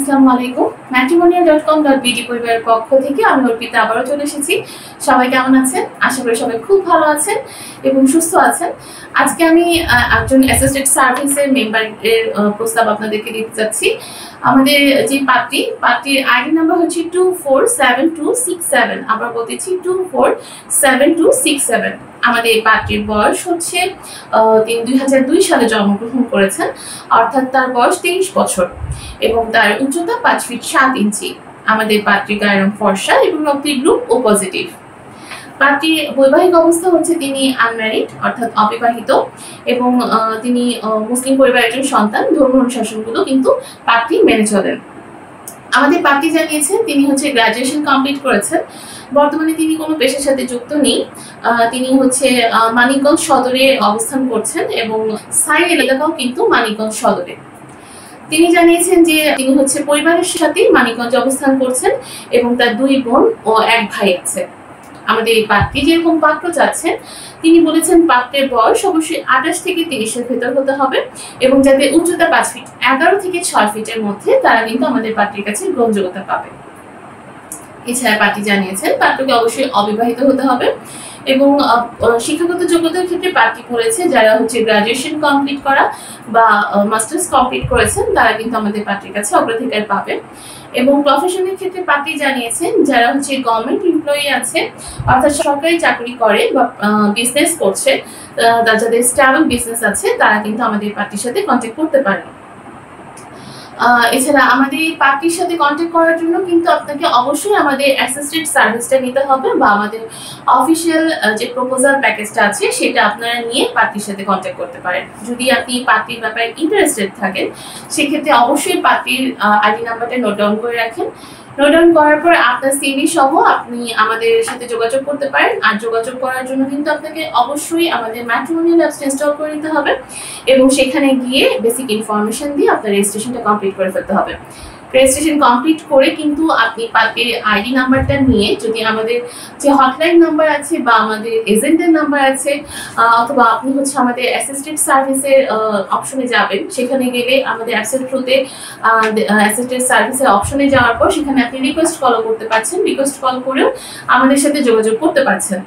আসসালামু আলাইকুম। matrimonial.com.bd পরিবারের পক্ষ থেকে আমি অর্পিতা আবারও চলে এসেছি। সবাই কেমন আছেন? আশা করি সবাই খুব ভালো আছেন এবং সুস্থ আছেন। আজকে আমি একজন অ্যাসিস্ট্যান্ট সার্ভিসের মেম্বারের প্রস্তাব আপনাদেরকে দিতে যাচ্ছি। আমাদের যে পাত্রীর আইডি নাম্বার হচ্ছে 247267। আবার বলতেছি 247267। আমাদের এই পাত্রীর বয়স হচ্ছে তিনি 2002 সালে জন্মগ্রহণ করেছেন, অর্থাৎ তার বয়স 23 বছর এবং তার উচ্চতা 5 ফিট 7 ইঞ্চি। আমাদের পাত্রী গায়ের রং ফর্সা এবং রক্তের গ্রুপ ও পজিটিভ। পাত্রীর বৈবাহিক অবস্থা হচ্ছে তিনি আনম্যারিড অর্থাৎ অবিবাহিত এবং তিনি মুসলিম পরিবারের একজন সন্তান। ধর্ম অনুশাসনগুলো কিন্তু পাত্রী মেনে চলেন। আমাদের পাত্রী জানিয়েছেন তিনি হচ্ছে গ্রাজুয়েশন কমপ্লিট করেছেন। বর্তমানে তিনি কোনো পেশার সাথে যুক্ত নেই। তিনি হচ্ছে মানিকগঞ্জ সদরে অবস্থান করছেন এবং স্থায়ী এলাকাও কিন্তু মানিকগঞ্জ সদরে। তিনি জানিয়েছেন যে তিনি হচ্ছে পরিবারের সাথে মানিকগঞ্জে অবস্থান করছেন এবং তার 2 বোন ও 1 ভাই আছে। আমাদের এই পাত্রী যেরকম পাত্র চাচ্ছেন তিনি বলেছেন পাত্রের বয়স অবশ্যই 28 থেকে 30-এর ভেতর হতে হবে এবং যাতে উচ্চতা 5 ফিট 11 থেকে 6 ফিটের মধ্যে, তারা কিন্তু আমাদের পাত্রীর কাছে গ্রহণযোগ্যতা পাবে। এছাড়া পাত্রী জানিয়েছেন পাত্রকে অবশ্যই অবিবাহিত হতে হবে এবং শিক্ষাগত যোগ্যতার ক্ষেত্রে পাত্রী বলেছে যারা হচ্ছে গ্রাজুয়েশন কমপ্লিট করা বা মাস্টার্স কমপ্লিট করেছেন তারা কিন্তু আমাদের পাত্রীর কাছে অগ্রাধিকার পাবে। এবং প্রফেশনের ক্ষেত্রে পাত্রী জানিয়েছেন যারা হচ্ছে গভর্নমেন্ট এমপ্লয়ি আছে অর্থাৎ সরকারি চাকরি করে বা বিজনেস করছে, যাদের স্টেবল বিজনেস আছে, তারা কিন্তু আমাদের পাত্রীর সাথে কন্ট্যাক্ট করতে পারে। এছাড়া আমাদের এই পাত্রীর সাথে কন্ট্যাক্ট করার জন্য কিন্তু আপনাকে অবশ্যই আমাদের অ্যাসিস্ট্যান্ট সার্ভিসটা নিতে হবে বা আমাদের অফিসিয়াল যে প্রপোজাল প্যাকেজটা আছে সেটা আপনারা নিয়ে পাত্রীর সাথে কন্ট্যাক্ট করতে পারেন। যদি আপনি পাত্রীর ব্যাপারে ইন্টারেস্টেড থাকেন সেক্ষেত্রে অবশ্যই পাত্রীর আইডি নাম্বারটা নোট ডাউন করে রাখেন। নোট ডাউন করার পর আপনার সিভি সহ আপনি আমাদের সাথে যোগাযোগ করতে পারেন। আর যোগাযোগ করার জন্য কিন্তু আপনাকে অবশ্যই আমাদের ম্যাট্রিমোনিয়াল অ্যাপসটা ইনস্টল করে নিতে হবে এবং সেখানে গিয়ে বেসিক ইনফরমেশন দিয়ে আপনার রেজিস্ট্রেশনটা কমপ্লিট করে ফেলতে হবে। রেজিস্ট্রেশন কমপ্লিট করে কিন্তু আপনি পাত্রীর আইডি নাম্বারটা নিয়ে যদি আমাদের যে হটলাইন নাম্বার আছে বা আমাদের এজেন্টের নাম্বার আছে অথবা আপনি হচ্ছে আমাদের অ্যাসিস্ট্যান্ট সার্ভিসের অপশনে যাবেন, সেখানে গেলে আমাদের অ্যাপসের থ্রুতে অ্যাসিস্ট্যান্ট সার্ভিসের অপশনে যাওয়ার পর সেখানে আপনি রিকোয়েস্ট কল করতে পারছেন। রিকোয়েস্ট কল করেও আমাদের সাথে যোগাযোগ করতে পারছেন।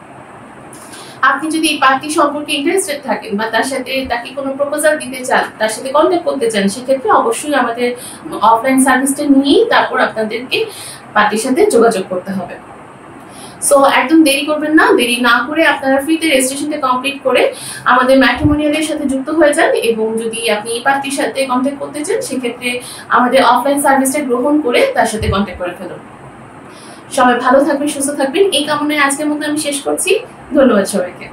আপনি যদি এই পার্টি সম্পর্কে ইন্টারেস্টেড থাকেন বা তাকে কোনো প্রপোজাল দিতে চান, তার সাথে কন্ট্যাক্ট করতে চান, সেক্ষেত্রে অবশ্যই আমাদের অফলাইন সার্ভিসটা নিয়েই তারপর আপনাদেরকে পার্টির সাথে যোগাযোগ করতে হবে। সো একদম দেরি করবেন না। দেরি না করে আপনারা ফ্রিতে রেজিস্ট্রেশনটা কমপ্লিট করে আমাদের ম্যাট্রিমোনিয়ালের সাথে যুক্ত হয়ে যান এবং যদি আপনি এই পার্টির সাথে কন্ট্যাক্ট করতে চান সেক্ষেত্রে আমাদের অফলাইন সার্ভিসটা গ্রহণ করে তার সাথে কন্ট্যাক্ট করে ফেলুন। সবাই ভালো থাকবেন, সুস্থ থাকবেন এই কামনায় আজকের মতো আমি শেষ করছি। ধন্যবাদ সবাইকে।